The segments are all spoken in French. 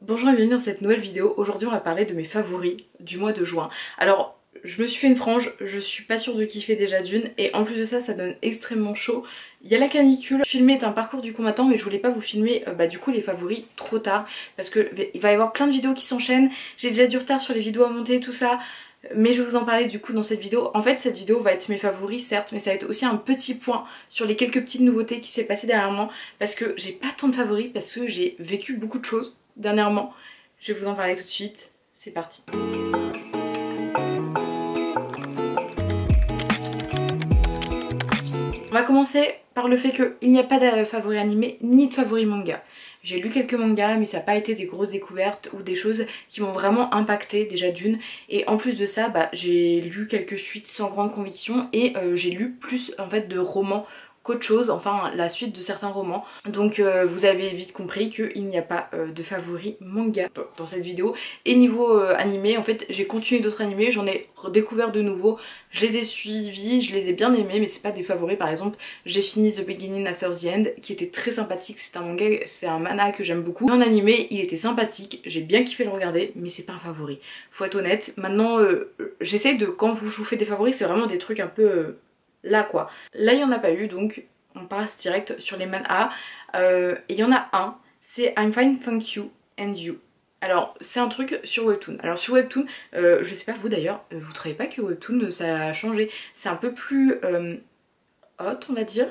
Bonjour et bienvenue dans cette nouvelle vidéo. Aujourd'hui on va parler de mes favoris du mois de juin. Alors je me suis fait une frange, je suis pas sûre de kiffer déjà d'une et en plus de ça, ça donne extrêmement chaud. Il y a la canicule. Filmer est un parcours du combattant mais je voulais pas vous filmer du coup les favoris trop tard parce que il va y avoir plein de vidéos qui s'enchaînent. J'ai déjà du retard sur les vidéos à monter tout ça. Mais je vais vous en parler du coup dans cette vidéo. En fait cette vidéo va être mes favoris certes, mais ça va être aussi un petit point sur les quelques petites nouveautés qui s'est passé dernièrement. Parce que j'ai pas tant de favoris, parce que j'ai vécu beaucoup de choses dernièrement. Je vais vous en parler tout de suite. C'est parti. On va commencer par le fait qu'il n'y a pas de favoris animés ni de favoris manga. J'ai lu quelques mangas mais ça n'a pas été des grosses découvertes ou des choses qui m'ont vraiment impacté déjà d'une. Et en plus de ça, j'ai lu quelques suites sans grande conviction et j'ai lu plus en fait de romans qu'autre chose, enfin la suite de certains romans. Donc vous avez vite compris qu'il n'y a pas de favoris manga dans cette vidéo. Et niveau animé, en fait j'ai continué d'autres animés, j'en ai redécouvert de nouveaux, je les ai suivis, je les ai bien aimés, mais c'est pas des favoris. Par exemple j'ai fini The Beginning After the End qui était très sympathique, c'est un manga, c'est un manga que j'aime beaucoup. En animé il était sympathique, j'ai bien kiffé le regarder, mais c'est pas un favori, faut être honnête. Maintenant j'essaie de, quand je vous fais des favoris, c'est vraiment des trucs un peu... là quoi. Là il n'y en a pas eu donc on passe direct sur les manhwas. Et il y en a un, c'est I'm Fine Thank You and You. Alors c'est un truc sur Webtoon. Alors sur Webtoon, je sais pas vous d'ailleurs, vous trouvez pas que Webtoon ça a changé? C'est un peu plus hot on va dire.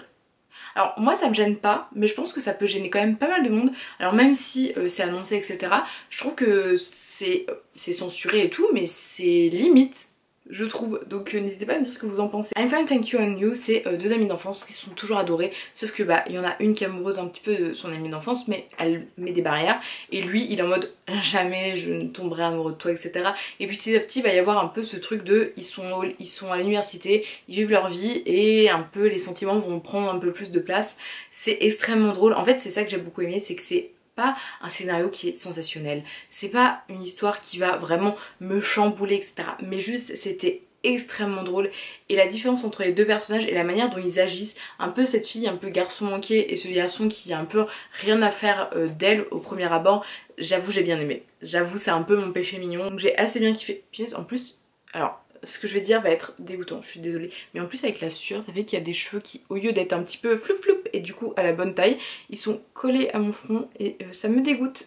Alors moi ça me gêne pas, mais je pense que ça peut gêner quand même pas mal de monde. Alors même si c'est annoncé etc, je trouve que c'est censuré et tout, mais c'est limite, je trouve. Donc n'hésitez pas à me dire ce que vous en pensez. I'm Fine Thank You and You, c'est deux amies d'enfance qui sont toujours adorées, sauf que il y en a une qui est amoureuse un petit peu de son amie d'enfance, mais elle met des barrières, et lui il est en mode jamais je ne tomberai amoureux de toi etc. Et puis petit à petit il va y avoir un peu ce truc de ils sont à l'université, ils vivent leur vie et un peu les sentiments vont prendre un peu plus de place. C'est extrêmement drôle, en fait c'est ça que j'ai beaucoup aimé, c'est que c'est pas un scénario qui est sensationnel, c'est pas une histoire qui va vraiment me chambouler etc, mais juste c'était extrêmement drôle. Et la différence entre les deux personnages et la manière dont ils agissent, un peu cette fille un peu garçon manqué et ce garçon qui a un peu rien à faire d'elle au premier abord, j'avoue j'ai bien aimé, j'avoue c'est un peu mon péché mignon, donc j'ai assez bien kiffé. En plus, alors ce que je vais dire va être dégoûtant, je suis désolée, mais en plus avec la sueur ça fait qu'il y a des cheveux qui, au lieu d'être un petit peu floup floup et du coup à la bonne taille, ils sont collés à mon front et ça me dégoûte.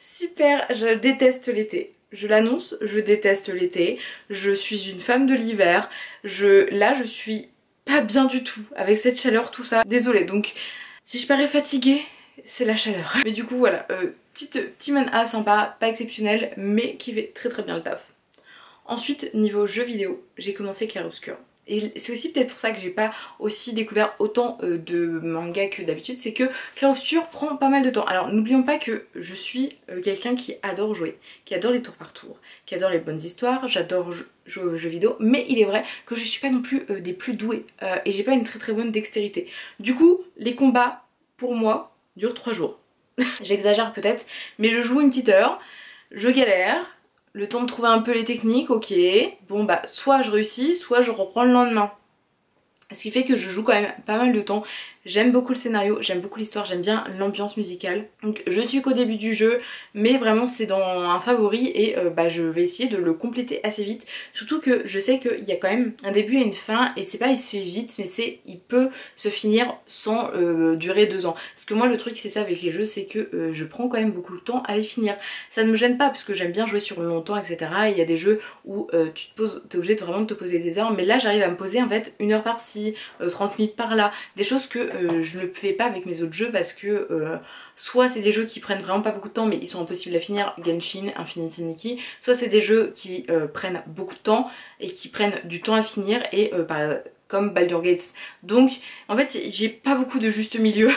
Super, je déteste l'été. Je l'annonce, je déteste l'été, je suis une femme de l'hiver, là je suis pas bien du tout avec cette chaleur tout ça. Désolée, donc si je parais fatiguée, c'est la chaleur. Mais du coup voilà, petit manhwa sympa, pas exceptionnel, mais qui fait très très bien le taf. Ensuite, niveau jeux vidéo, j'ai commencé Clair Obscur. Et c'est aussi peut-être pour ça que j'ai pas aussi découvert autant de mangas que d'habitude, c'est que Clair Obscur prend pas mal de temps. Alors n'oublions pas que je suis quelqu'un qui adore jouer, qui adore les tours par tour, qui adore les bonnes histoires, j'adore jouer aux jeux vidéo, mais il est vrai que je suis pas non plus des plus douées et j'ai pas une très très bonne dextérité. Du coup, les combats, pour moi, durent 3 jours. J'exagère peut-être, mais je joue une petite heure, je galère, le temps de trouver un peu les techniques, ok, bon soit je réussis, soit je reprends le lendemain. Ce qui fait que je joue quand même pas mal de temps. J'aime beaucoup le scénario, j'aime beaucoup l'histoire, j'aime bien l'ambiance musicale. Donc je suis qu'au début du jeu, mais vraiment c'est dans un favori et je vais essayer de le compléter assez vite. Surtout que je sais qu'il y a quand même un début et une fin et c'est pas il se fait vite, mais il peut se finir sans durer 2 ans. Parce que moi le truc c'est ça avec les jeux, c'est que je prends quand même beaucoup de temps à les finir. Ça ne me gêne pas parce que j'aime bien jouer sur longtemps etc. Et il y a des jeux où t'es obligé de vraiment te poser des heures, mais là j'arrive à me poser en fait 1 heure par-ci, 30 minutes par là, des choses que je ne fais pas avec mes autres jeux parce que soit c'est des jeux qui prennent vraiment pas beaucoup de temps mais ils sont impossibles à finir, Genshin, Infinity Nikki, soit c'est des jeux qui prennent beaucoup de temps et qui prennent du temps à finir et comme Baldur's Gate. Donc en fait j'ai pas beaucoup de juste milieu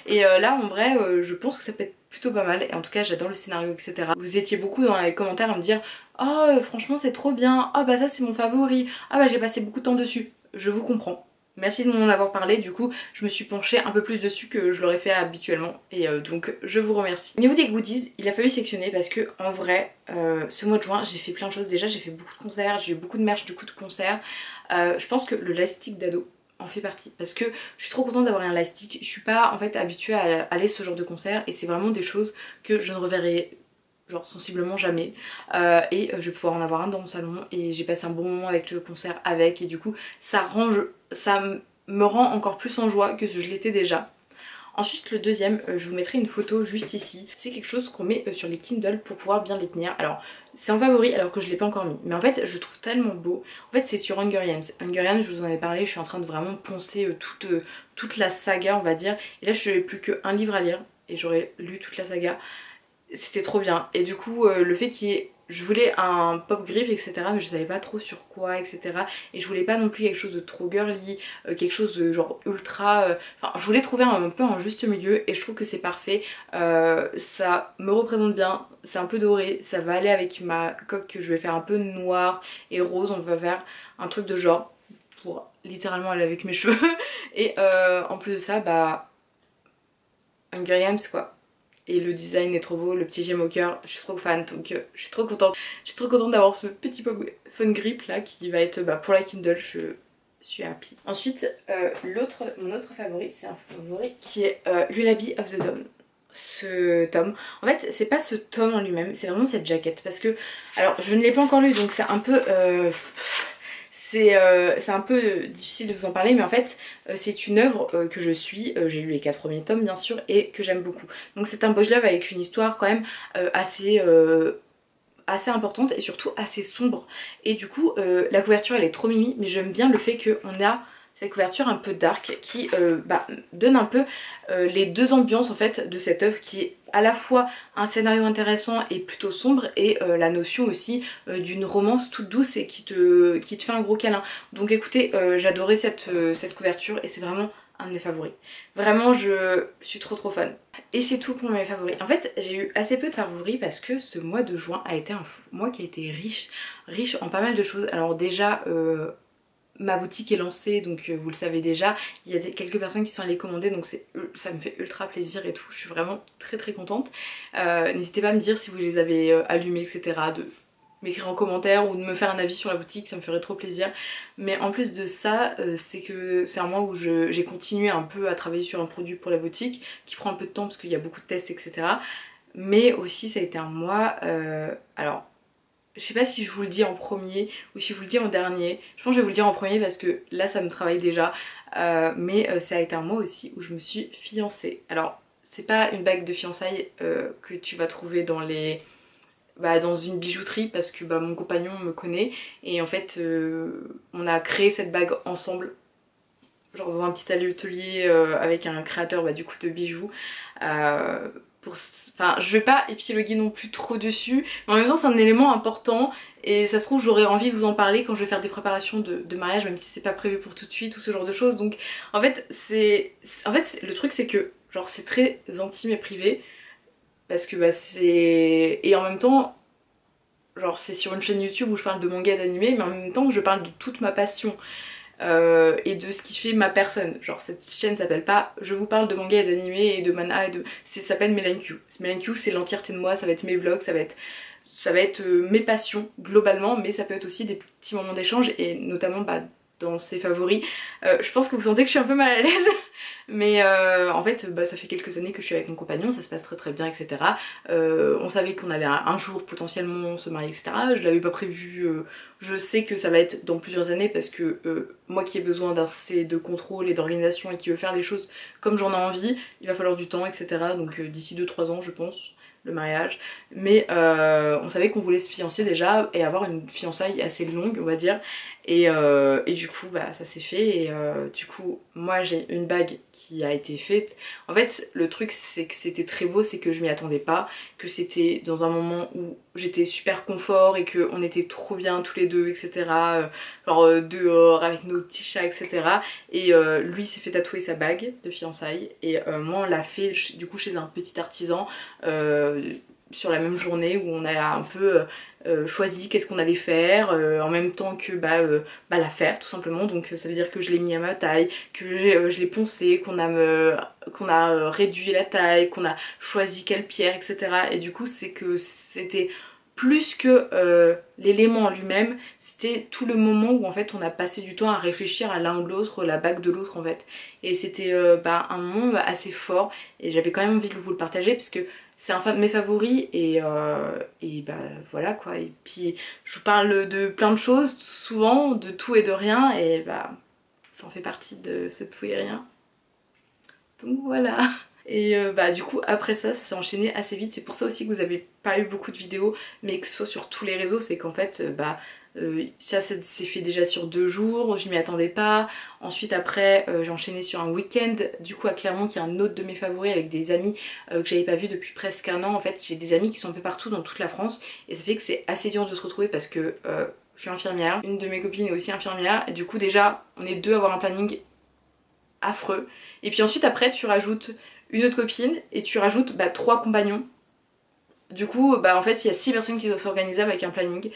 et là en vrai je pense que ça peut être plutôt pas mal et en tout cas j'adore le scénario etc. Vous étiez beaucoup dans les commentaires à me dire oh franchement c'est trop bien, oh ça c'est mon favori, ah j'ai passé beaucoup de temps dessus. Je vous comprends. Merci de m'en avoir parlé, du coup je me suis penchée un peu plus dessus que je l'aurais fait habituellement et donc je vous remercie. Au niveau des goodies, il a fallu sectionner parce que en vrai ce mois de juin j'ai fait plein de choses. Déjà j'ai fait beaucoup de concerts, j'ai eu beaucoup de merch du coup de concerts. Je pense que le lightstick d'ado en fait partie parce que je suis trop contente d'avoir un lightstick. Je suis pas en fait habituée à aller à ce genre de concert et c'est vraiment des choses que je ne reverrai genre sensiblement jamais, et je vais pouvoir en avoir un dans mon salon et j'ai passé un bon moment avec le concert avec, et du coup ça me rend encore plus en joie que je l'étais déjà. Ensuite le deuxième, je vous mettrai une photo juste ici. C'est quelque chose qu'on met sur les Kindle pour pouvoir bien les tenir. Alors c'est en favori alors que je l'ai pas encore mis. Mais en fait je trouve tellement beau. En fait c'est sur Hunger Games. Hunger Games, je vous en ai parlé, je suis en train de vraiment poncer toute la saga on va dire. Et là je n'ai plus qu'un livre à lire et j'aurais lu toute la saga. C'était trop bien. Et du coup le fait qu'il y ait... Je voulais un pop grip etc, mais je savais pas trop sur quoi etc, et je voulais pas non plus quelque chose de trop girly, quelque chose de genre ultra... Enfin je voulais trouver un peu un juste milieu et je trouve que c'est parfait. Ça me représente bien, c'est un peu doré, ça va aller avec ma coque que je vais faire un peu noir et rose. On va faire un truc de genre pour littéralement aller avec mes cheveux. Et en plus de ça bah Hunger Games quoi. Et le design est trop beau, le petit gemme au cœur, je suis trop fan, donc je suis trop contente. Je suis trop contente d'avoir ce petit phone grip là qui va être pour la Kindle, je suis happy. Ensuite, mon autre favori, c'est un favori qui est Lullaby of the Dawn. Ce tome, en fait c'est pas ce tome en lui-même, c'est vraiment cette jaquette, parce que, alors je ne l'ai pas encore lu donc c'est un peu... c'est un peu difficile de vous en parler, mais en fait c'est une œuvre que je suis, j'ai lu les 4 premiers tomes bien sûr, et que j'aime beaucoup. Donc c'est un boys love avec une histoire quand même assez importante et surtout assez sombre. Et du coup la couverture elle est trop mimi, mais j'aime bien le fait qu'on a cette couverture un peu dark qui donne un peu les deux ambiances en fait de cette œuvre, qui est à la fois un scénario intéressant et plutôt sombre, et la notion aussi d'une romance toute douce et qui te fait un gros câlin. Donc écoutez, j'adorais cette couverture et c'est vraiment un de mes favoris. Vraiment je suis trop fan. Et c'est tout pour mes favoris. En fait j'ai eu assez peu de favoris parce que ce mois de juin a été un mois qui a été riche en pas mal de choses. Alors déjà ma boutique est lancée, donc vous le savez déjà, il y a quelques personnes qui sont allées commander, donc ça me fait ultra plaisir et tout, je suis vraiment très contente. N'hésitez pas à me dire si vous les avez allumés etc, de m'écrire en commentaire ou de me faire un avis sur la boutique, ça me ferait trop plaisir. Mais en plus de ça, c'est que c'est un mois où j'ai continué un peu à travailler sur un produit pour la boutique, qui prend un peu de temps parce qu'il y a beaucoup de tests etc. Mais aussi ça a été un mois, alors... Je sais pas si je vous le dis en premier ou si je vous le dis en dernier. Je pense que je vais vous le dire en premier parce que là ça me travaille déjà. Mais ça a été un mois aussi où je me suis fiancée. Alors c'est pas une bague de fiançailles que tu vas trouver dans dans une bijouterie, parce que mon compagnon me connaît. Et en fait on a créé cette bague ensemble, genre dans un petit atelier avec un créateur du coup de bijoux. Enfin je vais pas épiloguer non plus trop dessus, mais en même temps c'est un élément important et ça se trouve j'aurais envie de vous en parler quand je vais faire des préparations de mariage, même si c'est pas prévu pour tout de suite ou ce genre de choses. Donc en fait le truc c'est que genre c'est très intime et privé, parce que c'est... Et en même temps genre c'est sur une chaîne YouTube où je parle de manga et d'anime, mais en même temps je parle de toute ma passion et de ce qui fait ma personne. Genre cette chaîne s'appelle pas je vous parle de manga et d'anime et de mana et de... ça s'appelle Melanq. Melanq c'est l'entièreté de moi, ça va être mes vlogs, ça va être mes passions globalement, mais ça peut être aussi des petits moments d'échange, et notamment dans ses favoris. Je pense que vous sentez que je suis un peu mal à l'aise, mais en fait ça fait quelques années que je suis avec mon compagnon, ça se passe très bien etc. On savait qu'on allait un jour potentiellement se marier etc. Je l'avais pas prévu, je sais que ça va être dans plusieurs années, parce que moi qui ai besoin d'assez de contrôle et d'organisation et qui veut faire les choses comme j'en ai envie, il va falloir du temps etc. Donc d'ici 2-3 ans je pense le mariage, mais on savait qu'on voulait se fiancer déjà et avoir une fiançaille assez longue on va dire, et du coup ça s'est fait, et du coup moi j'ai une bague qui a été faite. En fait le truc c'est que c'était très beau, c'est que je m'y attendais pas, que c'était dans un moment où j'étais super confort et qu'on était trop bien tous les deux etc, genre dehors avec nos petits chats etc, et lui s'est fait tatouer sa bague de fiançailles, et moi on l'a fait du coup chez un petit artisan sur la même journée, où on a un peu choisi qu'est-ce qu'on allait faire en même temps que la faire tout simplement. Donc ça veut dire que je l'ai mis à ma taille, que je l'ai poncé, qu'on a réduit la taille, qu'on a choisi quelle pierre etc. Et du coup c'est que c'était plus que l'élément en lui-même, c'était tout le moment où en fait on a passé du temps à réfléchir à l'un ou l'autre, la bague de l'autre en fait. Et c'était un moment assez fort, et j'avais quand même envie de vous le partager, parce que c'est un de mes favoris et bah voilà quoi. Et puis je vous parle de plein de choses souvent, de tout et de rien, et bah ça en fait partie de ce tout et rien. Donc voilà. Et bah du coup après ça s'est enchaîné assez vite. C'est pour ça aussi que vous avez pas eu beaucoup de vidéos, mais que ce soit sur tous les réseaux, c'est qu'en fait ça s'est fait déjà sur 2 jours, je m'y attendais pas. Ensuite après j'ai enchaîné sur un week-end du coup à Clermont, qui est un autre de mes favoris, avec des amis que j'avais pas vu depuis presque un an. En fait j'ai des amis qui sont un peu partout dans toute la France, et ça fait que c'est assez dur de se retrouver parce que je suis infirmière, une de mes copines est aussi infirmière, et du coup déjà on est 2 à avoir un planning affreux. Et puis ensuite après tu rajoutes une autre copine et tu rajoutes 3 compagnons. Du coup bah en fait il y a 6 personnes qui doivent s'organiser avec un planning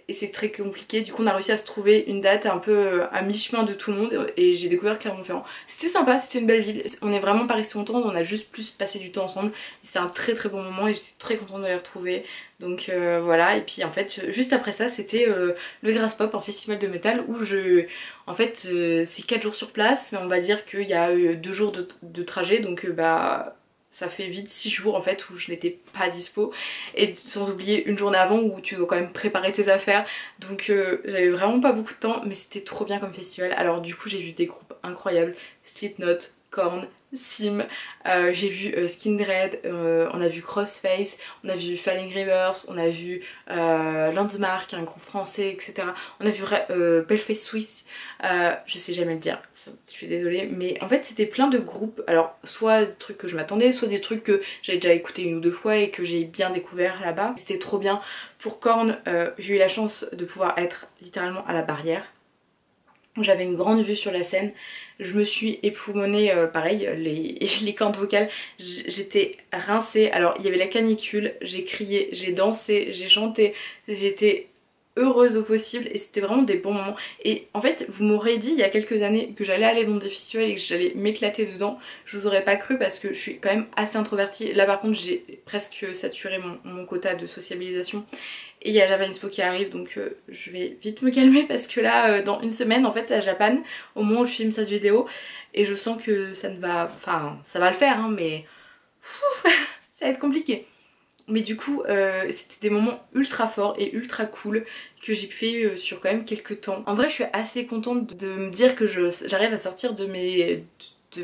et c'est très compliqué. Du coup on a réussi à se trouver une date un peu à mi-chemin de tout le monde, et j'ai découvert Clermont-Ferrand. C'était sympa, c'était une belle ville. On est vraiment pas resté longtemps, on a juste plus passé du temps ensemble. C'était un très très bon moment et j'étais très contente de les retrouver. Donc voilà, et puis en fait juste après ça c'était le Graspop, un festival de métal où en fait c'est 4 jours sur place, mais on va dire qu'il y a 2 jours de trajet, donc bah ça fait vite 6 jours en fait où je n'étais pas dispo, et sans oublier une journée avant où tu dois quand même préparer tes affaires, donc j'avais vraiment pas beaucoup de temps, mais c'était trop bien comme festival. Alors du coup j'ai vu des groupes incroyables, Slipknot, Korn, Sim, j'ai vu Skindred, on a vu Crossface, on a vu Falling Rivers, on a vu Landsmark, un groupe français, etc. On a vu Paleface Swiss, je sais jamais le dire, je suis désolée, mais en fait c'était plein de groupes, alors soit des trucs que je m'attendais, soit des trucs que j'avais déjà écouté 1 ou 2 fois et que j'ai bien découvert là-bas. C'était trop bien. Pour Korn, j'ai eu la chance de pouvoir être littéralement à la barrière. J'avais une grande vue sur la scène, je me suis époumonée, pareil, les cordes vocales, j'étais rincée. Alors il y avait la canicule, j'ai crié, j'ai dansé, j'ai chanté, j'étais heureuse au possible et c'était vraiment des bons moments. Et en fait vous m'aurez dit il y a quelques années que j'allais aller dans des festivals et que j'allais m'éclater dedans, je vous aurais pas cru parce que je suis quand même assez introvertie. Là par contre j'ai presque saturé mon quota de sociabilisation. Et il y a Japan Expo qui arrive, donc je vais vite me calmer parce que là dans 1 semaine en fait c'est à Japan au moment où je filme cette vidéo, et je sens que ça ne va, enfin ça va le faire hein, mais ça va être compliqué. Mais du coup c'était des moments ultra forts et ultra cool que j'ai fait sur quand même quelques temps. En vrai je suis assez contente de me dire que j'arrive à sortir de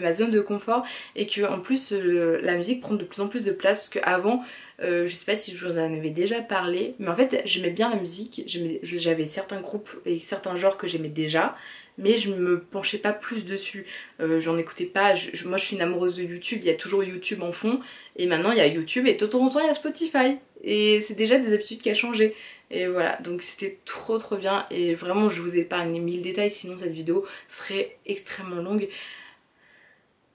ma zone de confort, et que en plus la musique prend de plus en plus de place, parce qu'avant je sais pas si je vous en avais déjà parlé, mais en fait j'aimais bien la musique, j'avais certains groupes et certains genres que j'aimais déjà, mais je me penchais pas plus dessus, j'en écoutais pas. Moi je suis une amoureuse de YouTube, il y a toujours YouTube en fond, et maintenant il y a YouTube et de temps en temps il y a Spotify, et c'est déjà des habitudes qui a changé. Et voilà, donc c'était trop bien, et vraiment je vous épargne 1000 détails sinon cette vidéo serait extrêmement longue.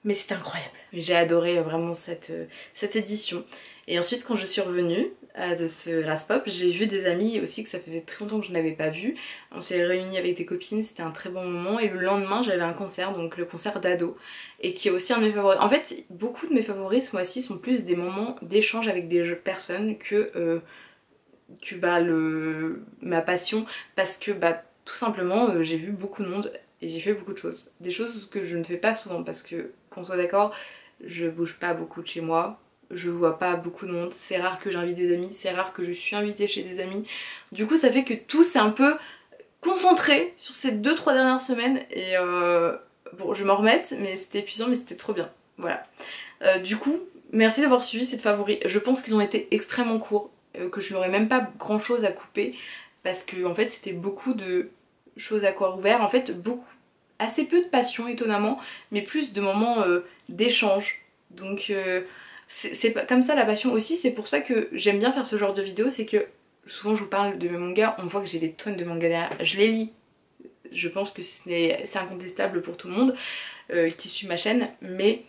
Mais c'était incroyable, j'ai adoré vraiment cette édition. Et ensuite quand je suis revenue de ce Graspop, j'ai vu des amis aussi que ça faisait très longtemps que je n'avais pas vu. On s'est réunis avec des copines, c'était un très bon moment, et le lendemain j'avais un concert, donc le concert d'Ado, et qui est aussi un de mes favoris. En fait beaucoup de mes favoris ce mois-ci sont plus des moments d'échange avec des personnes que ma passion, parce que tout simplement j'ai vu beaucoup de monde et j'ai fait beaucoup de choses. Des choses que je ne fais pas souvent parce que, qu'on soit d'accord, je bouge pas beaucoup de chez moi, je vois pas beaucoup de monde, c'est rare que j'invite des amis, c'est rare que je suis invitée chez des amis. Du coup ça fait que tout s'est un peu concentré sur ces 2-3 dernières semaines, et bon je vais m'en remettre, mais c'était épuisant, mais c'était trop bien. Voilà. Du coup, merci d'avoir suivi cette favori. Je pense qu'ils ont été extrêmement courts, que je n'aurais même pas grand chose à couper, parce que en fait c'était beaucoup de choses à corps ouvert, en fait assez peu de passion étonnamment, mais plus de moments d'échange. Donc c'est comme ça la passion aussi, c'est pour ça que j'aime bien faire ce genre de vidéo, c'est que souvent je vous parle de mes mangas, on voit que j'ai des tonnes de mangas derrière, je les lis, je pense que c'est incontestable pour tout le monde qui suit ma chaîne, mais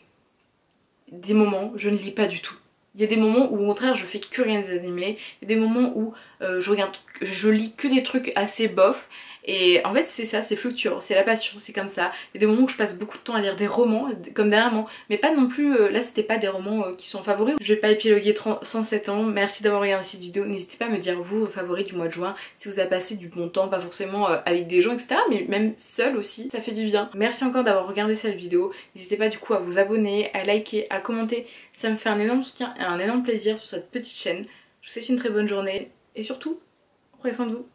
des moments je ne lis pas du tout. Il y a des moments où au contraire je fais que rien des animés, il y a des moments où je lis que des trucs assez bof, Et en fait c'est ça, c'est fluctuant, c'est la passion, c'est comme ça. Il y a des moments où je passe beaucoup de temps à lire des romans, comme dernièrement, mais pas non plus, là c'était pas des romans qui sont favoris. Je vais pas épiloguer 107 ans, merci d'avoir regardé cette vidéo, n'hésitez pas à me dire vous vos favoris du mois de juin, si vous avez passé du bon temps, pas forcément avec des gens etc, mais même seul aussi, ça fait du bien. Merci encore d'avoir regardé cette vidéo, n'hésitez pas du coup à vous abonner, à liker, à commenter, ça me fait un énorme soutien et un énorme plaisir sur cette petite chaîne. Je vous souhaite une très bonne journée et surtout, prenez soin de vous.